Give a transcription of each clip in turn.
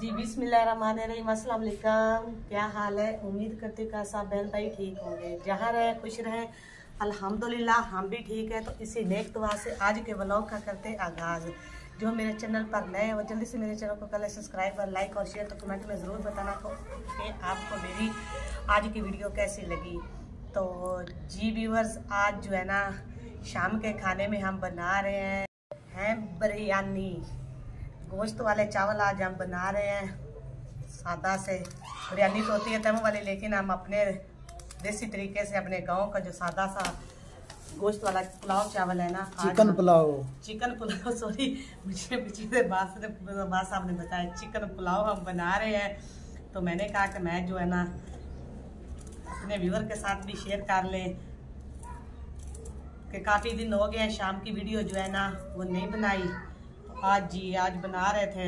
जी बिस्मिल्लाहिर्रहमानिर्रहीम, अस्सलाम वालेकुम। क्या हाल है? उम्मीद करते कि सब बहन भाई ठीक होंगे, जहाँ रहे खुश रहे। अल्हम्दुलिल्लाह हम भी ठीक है। तो इसी नेक दुआ से आज के व्लॉग का करते आगाज़। जो मेरे चैनल पर नए हैं वो जल्दी से मेरे चैनल को कर ले सब्सक्राइब और लाइक और शेयर। तो कमेंट में ज़रूर बताना कि आपको मेरी आज की वीडियो कैसी लगी। तो जी व्यूअर्स, आज जो है ना शाम के खाने में हम बना रहे हैं बिरयानी। गोश्त वाले चावल आज हम बना रहे हैं। सादा से बिरयानी तो होती है तम वाली, लेकिन हम अपने देसी तरीके से अपने गांव का जो सादा सा गोश्त वाला पुलाव चावल है ना, चिकन पुलाव सॉरी, मुझे पिछले बात साहब ने बताया चिकन पुलाव हम बना रहे हैं। तो मैंने कहा कि मैं जो है ना अपने व्यूअर के साथ भी शेयर कर लें कि काफ़ी दिन हो गए हैं शाम की वीडियो जो है ना वो नहीं बनाई। आज बना रहे थे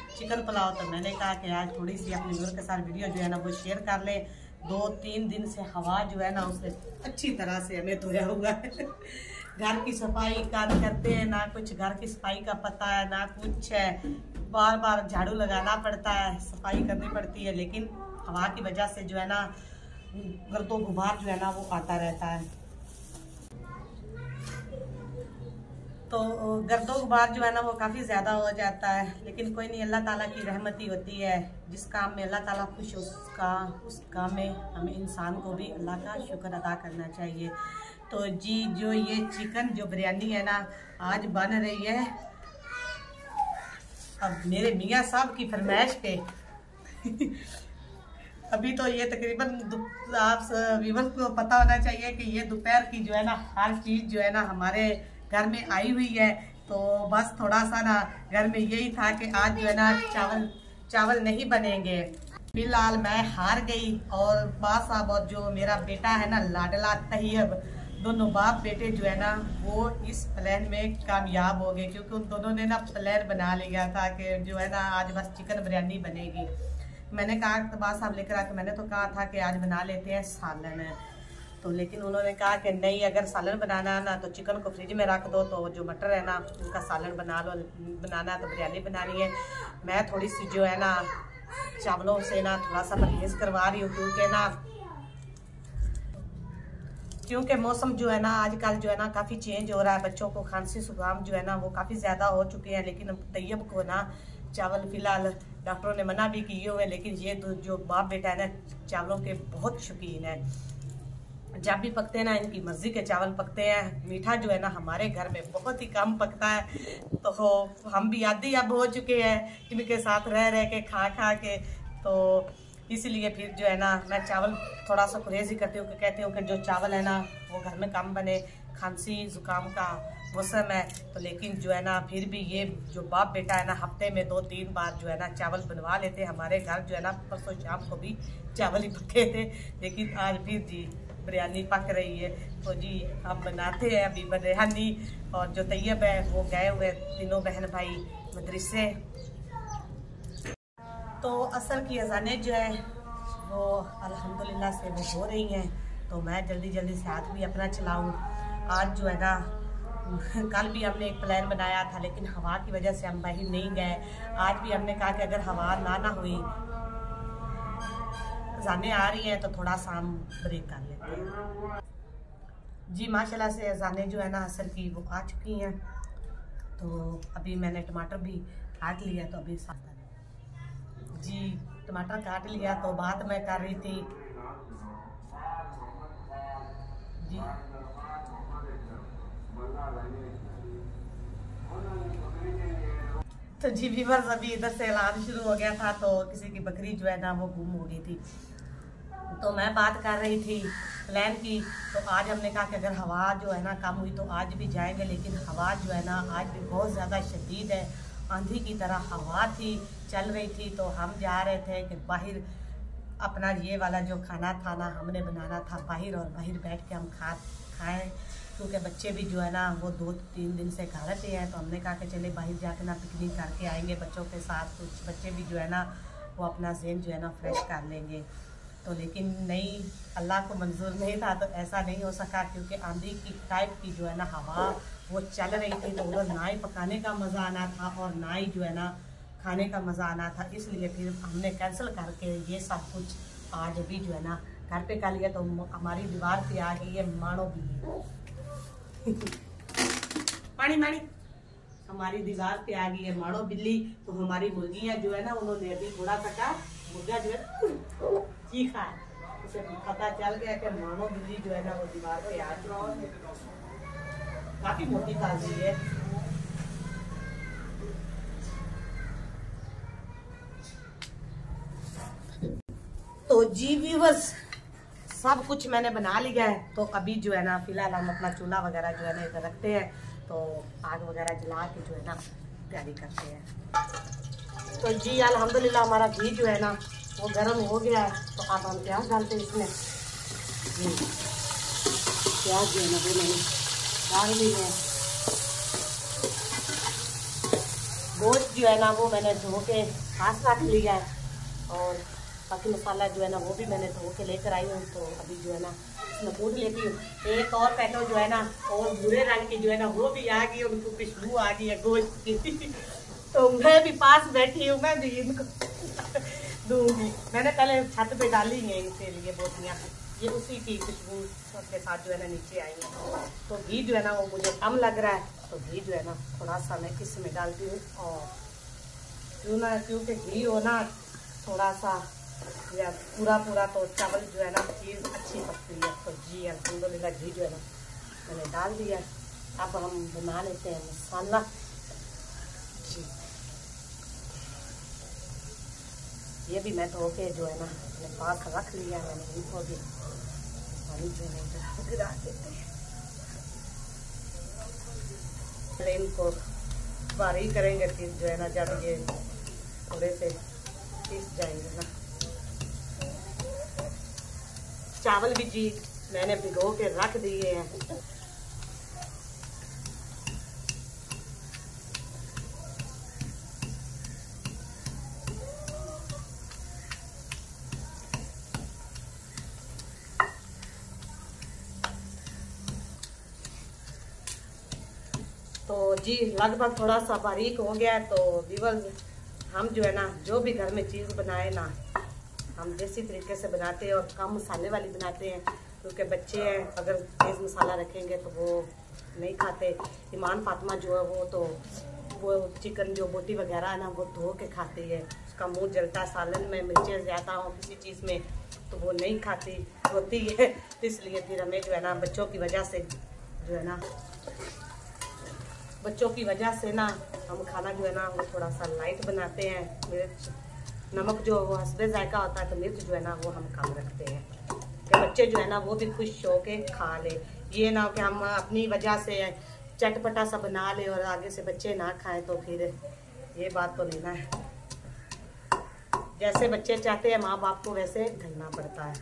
चिकन पुलाव। तो मैंने कहा कि आज थोड़ी सी अपने व्यूअर के साथ वीडियो जो है ना वो शेयर कर लें। 2-3 दिन से हवा जो है ना उसे अच्छी तरह से हमें धोया हुआ है। घर की सफाई करते हैं ना, कुछ घर की सफाई का पता है ना कुछ है। बार बार झाड़ू लगाना पड़ता है, सफाई करनी पड़ती है, लेकिन हवा की वजह से जो है ना गर्दो गुबार जो है ना वो आता रहता है। तो गर्दो गुबार जो है ना वो काफ़ी ज़्यादा हो जाता है, लेकिन कोई नहीं, अल्लाह ताला की रहमती होती है। जिस काम में अल्लाह ताला खुश हो उस काम में हमें इंसान को भी अल्लाह का शुक्र अदा करना चाहिए। तो जी जो ये चिकन जो बिरयानी है ना आज बन रही है अब मेरे मियाँ साहब की फरमाइश पे। अभी तो ये तकरीबन आप व्यूअर्स को पता होना चाहिए कि ये दोपहर की जो है ना हर चीज़ जो है ना हमारे घर में आई हुई है। तो बस थोड़ा सा ना घर में यही था कि आज जो है ना चावल नहीं बनेंगे। फिलहाल मैं हार गई और बास साहब और जो मेरा बेटा है ना लाडला तैयब, दोनों बाप बेटे जो है ना वो इस प्लान में कामयाब हो गए, क्योंकि उन दोनों ने ना प्लान बना लिया था कि जो है ना आज बस चिकन बिरयानी बनेगी। मैंने कहा तो बास साहब लेकर आके मैंने तो कहा था कि आज बना लेते हैं सालन। तो लेकिन उन्होंने कहा कि नहीं, अगर सालन बनाना है ना तो चिकन को फ्रिज में रख दो, तो जो मटर है ना उनका सालन बना लो। बनाना है तो बिरयानी बनानी है। मैं थोड़ी सी जो है ना चावलों से ना थोड़ा सा परहेज़ करवा रही हूँ, क्योंकि मौसम जो है ना आजकल जो है ना काफ़ी चेंज हो रहा है। बच्चों को खांसी जुकाम जो है ना वो काफ़ी ज़्यादा हो चुके हैं। लेकिन तैयब को ना चावल फ़िलहाल डॉक्टरों ने मना भी किए हुए, लेकिन ये जो बाप बेटा है ना चावलों के बहुत शौकीन है। जब भी पकते हैं ना इनकी मर्जी के चावल पकते हैं। मीठा जो है ना हमारे घर में बहुत ही कम पकता है। तो हम भी आदी अब हो चुके हैं इनके साथ रह के खा के। तो इसलिए फिर जो है ना मैं चावल थोड़ा सा परहेज ही करती हूँ कि कहती हूँ कि जो चावल है ना वो घर में कम बने। खांसी जुकाम का मौसम है तो, लेकिन जो है ना फिर भी ये जो बाप बेटा है ना हफ्ते में 2-3 बार जो है ना चावल बनवा लेते। हमारे घर जो है ना परसों शाम को भी चावल ही पके थे, लेकिन आज फिर जी बिरयानी पक रही है। तो जी हम बनाते हैं अभी बिरयानी। और जो तैयब है वो गए हुए तीनों बहन भाई मदरसे। तो असर की अजानें जो है वो अल्हम्दुलिल्लाह से वो हो रही हैं। तो मैं जल्दी से हाथ भी अपना चलाऊं। आज जो है ना कल भी हमने एक प्लान बनाया था, लेकिन हवा की वजह से हम बाहर नहीं गए। आज भी हमने कहा कि अगर हवा ना हुई, अजानें आ रही हैं तो थोड़ा सा हम ब्रेक कर लेते हैं। जी माशाल्लाह से अजानें जो है ना असर की वो आ चुकी हैं। तो अभी मैंने टमाटर भी काट लिया। तो अभी जी टमाटर काट लिया। तो बात मैं कर रही थी जी तो जी व्यूअर्स, अभी इधर से ऐलान शुरू हो गया था। तो किसी की बकरी जो है ना वो गुम हो गई थी। तो मैं बात कर रही थी प्लान की। तो आज हमने कहा कि अगर हवा जो है ना कम हुई तो आज भी जाएंगे, लेकिन हवा जो है ना आज भी बहुत ज़्यादा शदीद है। आंधी की तरह हवा थी, चल रही थी। तो हम जा रहे थे कि बाहर अपना ये वाला जो खाना था ना हमने बनाना था बाहर, और बाहर बैठ के हम खाएँ, क्योंकि बच्चे भी जो है ना वो 2-3 दिन से घर रहते हैं। तो हमने कहा कि चले बाहर जाके ना पिकनिक करके आएंगे बच्चों के साथ। कुछ बच्चे भी जो है ना वो अपना ज़हन जो है ना फ्रेश कर लेंगे। तो लेकिन नहीं, अल्लाह को मंजूर नहीं था, तो ऐसा नहीं हो सका, क्योंकि आंधी की टाइप की जो है ना हवा वो चल रही थी। तो उधर ना ही पकाने का मज़ा आना था और ना ही जो है ना खाने का मज़ा आना था, इसलिए फिर हमने कैंसिल करके ये सब कुछ आज अभी जो है ना घर पे कर लिया। तो हमारी दीवार पे आ गई है मानो बिल्ली पानी मानी, हमारी दीवार पे आ गई है मानो बिल्ली। तो हमारी मुर्गियाँ जो है ना उन्होंने अभी थोड़ा सा मुर्गा जो है चीखा है, उसे पता चल गया कि मानो बिल्ली जो है ना वो दीवार पे आ गई, काफी मोटी ताजी है। तो जी व्यूअर्स सब कुछ मैंने बना लिया है। तो अभी जो है ना फिलहाल हम अपना चूल्हा वगैरह जो है ना इधर रखते हैं, तो आग वगैरह जला के जो है ना तैयारी करते हैं। तो जी अल्हम्दुलिल्लाह हमारा घी जो है ना वो गर्म हो गया है। तो अब हम प्याज डालते हैं इसमें। प्याज जो है ना वो मैंने डाल दी है। गोश्त जो है ना वो मैंने धो के पास रख लिया है, और बाकी मसाला जो है ना वो भी मैंने धो के लेकर आई हूँ। तो अभी जो है ना इसमें कूट लेती हूँ। एक और पैकेट जो है ना और भूरे रंग की जो है ना वो भी आ गई, उनको खुशबू आ गई है गोश्त की तो मैं भी पास बैठी हूँ, मैं भी इनको दूंगी। मैंने पहले छत पे डाली है इनके लिए बोटियाँ, ये उसी की खुशबू के साथ जो है ना नीचे आई है। तो घी जो है ना वो मुझे कम लग रहा है, तो घी जो है ना थोड़ा सा मैं इसमें डालती हूँ। और क्यों ना, क्योंकि घी हो ना थोड़ा सा या पूरा तो चावल जो है ना चीज़ अच्छी पकती है। तो जी अल्हम्दुलिल्लाह घी जो है ना मैंने डाल दिया। अब हम बना लेते हैं मसाला। जी ये भी मैं धो के जो है ना अपने पास रख लिया है, मैंने इनको भी पानी जो है गिरा देते हैं। इनको बारीक करेंगे, फिर जो है ना जब ये थोड़े से पीस जाएंगे ना। चावल भी जी मैंने भिगो के रख दिए हैं। तो जी लगभग थोड़ा सा बारीक हो गया। तो व्यूअर्स हम जो है ना जो भी घर में चीज़ बनाए ना हम देसी तरीके से बनाते हैं और कम मसाले वाली बनाते हैं, क्योंकि बच्चे हैं अगर तेज़ मसाला रखेंगे तो वो नहीं खाते। ईमान फातिमा जो है वो चिकन जो बोटी वगैरह है ना वो धो के खाती है, उसका मुंह जलता है, सालन में मिर्चें ज़्यादा हो किसी चीज़ में तो वो नहीं खाती, रोती है। तो इसलिए फिर हमें जो है ना बच्चों की वजह से ना हम खाना जो है ना वो थोड़ा सा लाइट बनाते हैं। मिर्च नमक जो वो हस्बे जायका होता है, तो मिर्च जो है ना वो हम कम रखते हैं कि बच्चे जो है ना वो भी खुश हो के खा ले। ये ना कि हम अपनी वजह से चटपटा सा बना ले और आगे से बच्चे ना खाएं, तो फिर ये बात तो नहीं ना है। जैसे बच्चे चाहते हैं माँ बाप को वैसे ढलना पड़ता है,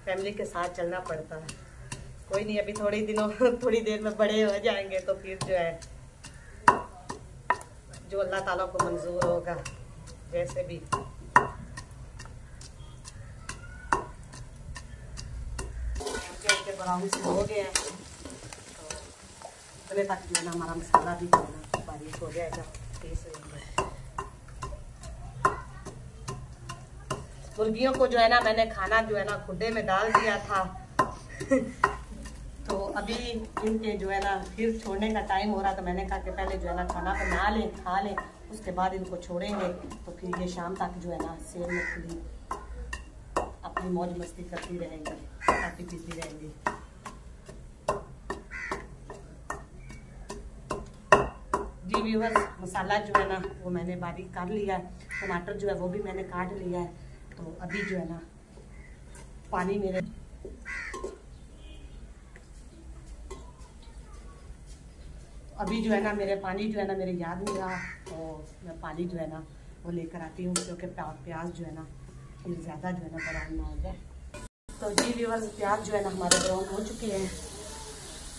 फैमिली के साथ चलना पड़ता है। कोई नहीं, अभी थोड़ी देर में बड़े हो जाएंगे तो फिर जो है जो अल्लाह ताला को मंजूर होगा जैसे भी। ब्राउन से हो गया है तो इतने तक जो है ना हमारा मसाला भी जो है ना बारीक हो जाएगा। मुर्गियों को जो है ना मैंने खाना जो है ना खुदे में डाल दिया था तो अभी इनके जो है ना फिर छोड़ने का टाइम हो रहा, तो मैंने कहा कि पहले जो है ना खाना बना लें, खा लें, उसके बाद इनको छोड़ेंगे। तो फिर ये शाम तक जो है ना सेल में खुली अपनी मौज मस्ती करती रहेंगी, खाती पीती रहेंगी। जी व्यूअर्स मसाला जो है ना वो मैंने बारीक काट लिया है, टमाटर जो है वो भी मैंने काट लिया है। तो अभी जो है ना पानी मेरे पानी जो है ना मेरे याद नहीं रहा, तो मैं पानी जो है ना वो लेकर आती हूँ, क्योंकि प्याज जो है ना फिर ज़्यादा जो है ना ब्राउन ना हो जाए। तो जी व्यूअर्स प्याज जो है ना हमारे ब्राउन हो चुके हैं,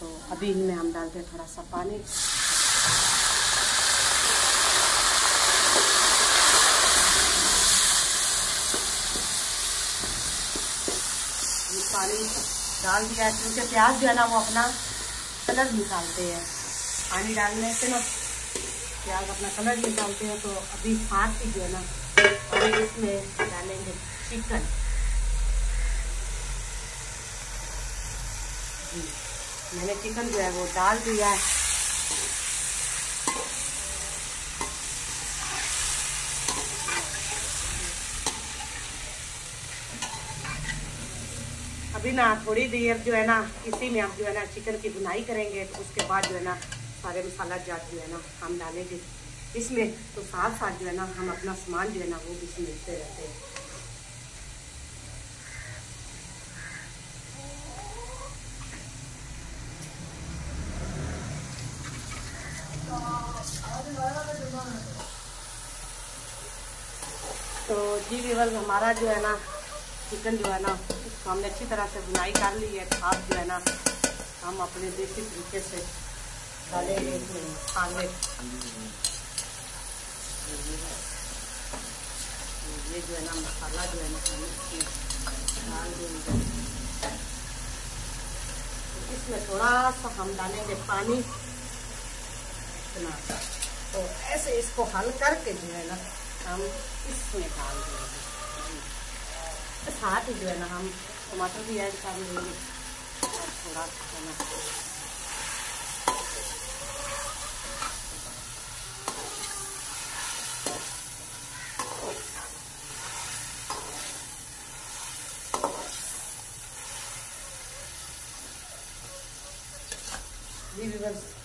तो अभी इनमें हम डालते हैं थोड़ा सा पानी। पानी डाल दिया क्योंकि प्याज जो है ना वो अपना कलर निकालते हैं, पानी डालने से ना प्याज अपना कलर निकालते हैं। तो अभी साथ ही जो है ना अभी इसमें डालेंगे चिकन। मैंने चिकन जो है वो डाल दिया है। अभी ना थोड़ी देर जो है ना इसी में हम जो है ना चिकन की भुनाई करेंगे। तो उसके बाद जो है ना सारे मसाला जात जो है ना हम डालेंगे इसमें। तो साथ साथ जो है ना हम अपना सामान जो है ना वो भी इसमें मिलते रहते हैं। तो जी व्यूअर्स, हमारा जो है ना चिकन जो है ना तो हमने अच्छी तरह से बुनाई कर ली है। आप जो है ना हम अपने देसी तरीके से डालेंगे इसमें मसाले। ये जो है ना मसाला जो है ना हम डाल देंगे। इसमें थोड़ा सा हम डालेंगे पानी इतना। तो ऐसे इसको हल करके जो है ना हम इसमें डाल देंगे। साथ ही जो है ना हम टमाटर भी ऐड कर लेंगे और थोड़ा सा ना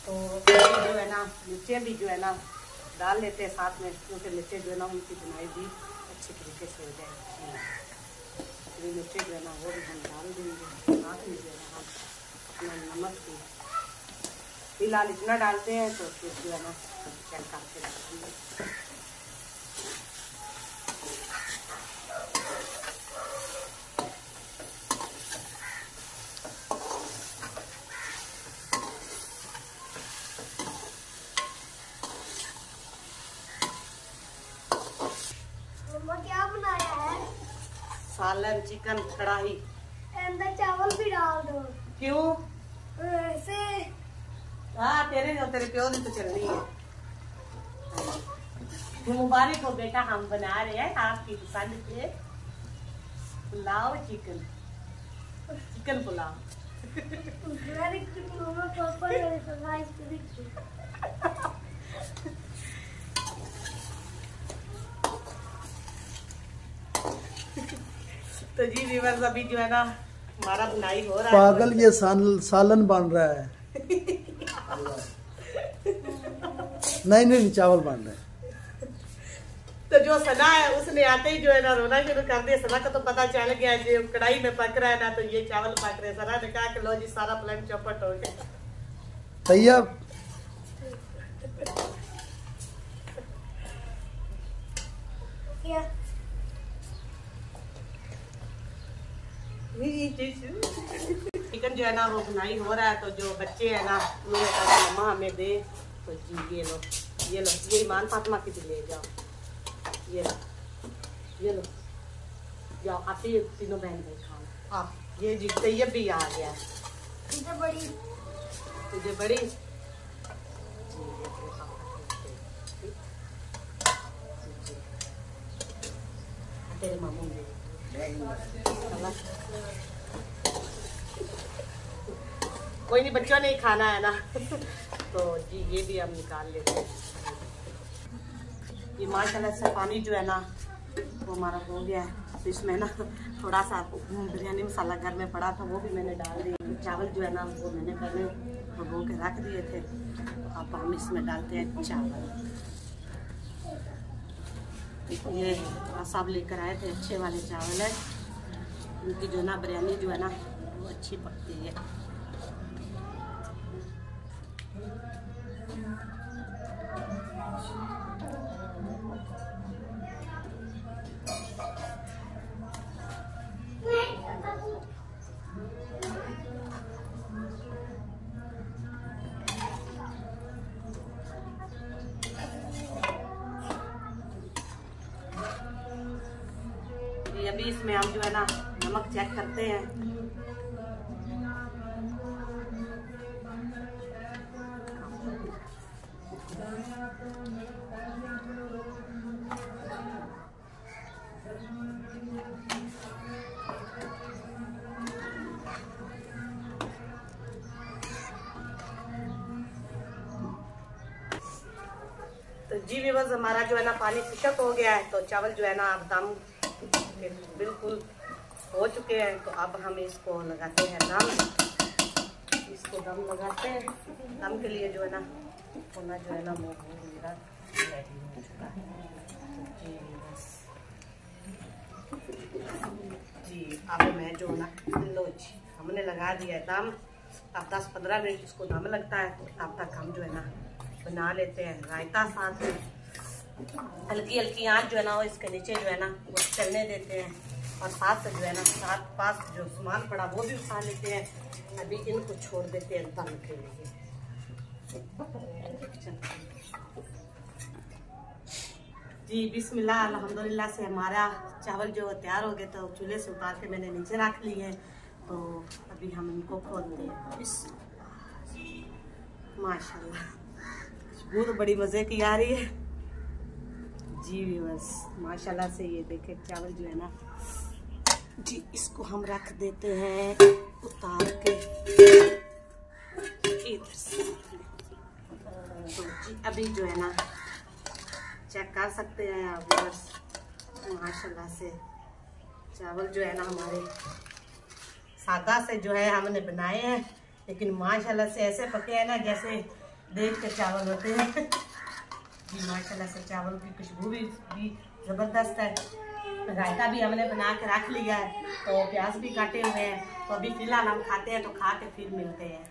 तो जो है ना मिर्चें भी जो है ना डाल लेते हैं साथ में, क्योंकि मिर्चें जो है ना उनकी बुनाई भी अच्छे तरीके से हो जाएगी। अपनी मिर्चें जो है ना वो भी हम डाल देंगे। साथ में जो है ना हम अपना नमक भी फिलहाल इतना डालते हैं। तो फिर जो है ना चेक करके डालेंगे। क्या बनाया है? सालन चिकन कढ़ाई। अंदर चावल भी डाल दो। क्यों? ऐसे। हाँ तेरे प्यो ने तो चलनी है। मुबारक हो बेटा, हम बना रहे हैं आपकी पसंद के पुलाव चिकन पुलाव। तो जी व्यूअर्स, अभी जो है ना हमारा बुनाई हो रहा है। पागल, ये सालन बन रहा है। नहीं चावल बन रहे हैं। तो जो सना है उसने आते ही जो है ना रोना शुरू कर दिया। सना का तो पता चल गया जो कढ़ाई में पक रहा है ना, तो ये चावल पक रहे। सना ने कहा कि लो जी सारा प्लान चौपट हो गया। तैयार। चिकन जो है ना वो बुनाई हो रहा है। तो जो बच्चे हैं ना उन्होंने कहा मम्मा हमें दे। तो जी ये लो ये ईमान फातिमा की भी ले जाओ। ये लो जाओ, आते ही तीनों बहन भाई खाओ। आप ये जी तैयब भी आ गया। तुझे बड़ी तेरे मामू ने कोई नहीं, बच्चों ने ही खाना है ना। तो जी ये भी हम निकाल लेते हैं। ये माशाल्लाह से पानी जो है ना वो हमारा हो गया है। तो इसमें ना थोड़ा सा बिरयानी मसाला घर में पड़ा था, वो भी मैंने डाल दिया। चावल जो है ना वो मैंने पहले भिगो के रख दिए थे। तो अब हम इसमें डालते हैं चावल। ये सब लेकर आए थे, अच्छे वाले चावल है। उनकी जो ना बिरयानी जो है ना वो अच्छी पकती है। अभी इसमें हम जो है ना नमक चेक करते हैं। तो जी व्यूअर्स, हमारा जो है ना पानी खुशक हो गया है, तो चावल जो है ना अब दम बिल्कुल हो चुके हैं। तो अब हम इसको लगाते हैं दम। इसको दम लगाते हैं। दम के लिए जो है ना होना जो है ना वो मेरा रेडी हो चुका है। जी बस जी, अब मैं जो ना लो जी हमने लगा दिया है दम। अब 10-15 मिनट इसको दम लगता है, तो तब तक हम जो है ना बना लेते हैं रायता। साथ में हल्की हल्की आंच जो है ना वो इसके नीचे जो है ना वो चलने देते हैं, और साथ से जो है ना साथ पास जो सामान पड़ा वो भी उठा लेते हैं। अभी इनको छोड़ देते हैं दम के लिए। जी बिस्मिल्लाह अल्हम्दुलिल्लाह से हमारा चावल जो तैयार हो गए, तो चूल्हे से उतार के मैंने नीचे रख लिए हैं। तो अभी हम इनको खोलते हैं। माशाल्लाह खुशबू तो बड़ी मज़े की आ रही है जी व्यूअर्स। माशाल्लाह से ये देखे चावल जो है ना जी, इसको हम रख देते हैं उतार के इधर से। तो जी अभी जो है ना चेक कर सकते हैं आप व्यूअर्स, माशाल्लाह से चावल जो है ना हमारे सादा से जो है हमने बनाए हैं, लेकिन माशाल्लाह से ऐसे पके हैं ना जैसे देख के चावल होते हैं जी। माशाल्लाह से चावल की खुशबू भी ज़बरदस्त है। रायता भी हमने बना के रख लिया है, तो प्याज भी काटे हुए हैं। तो अभी फिलहाल हम खाते हैं, तो खा के फिर मिलते हैं।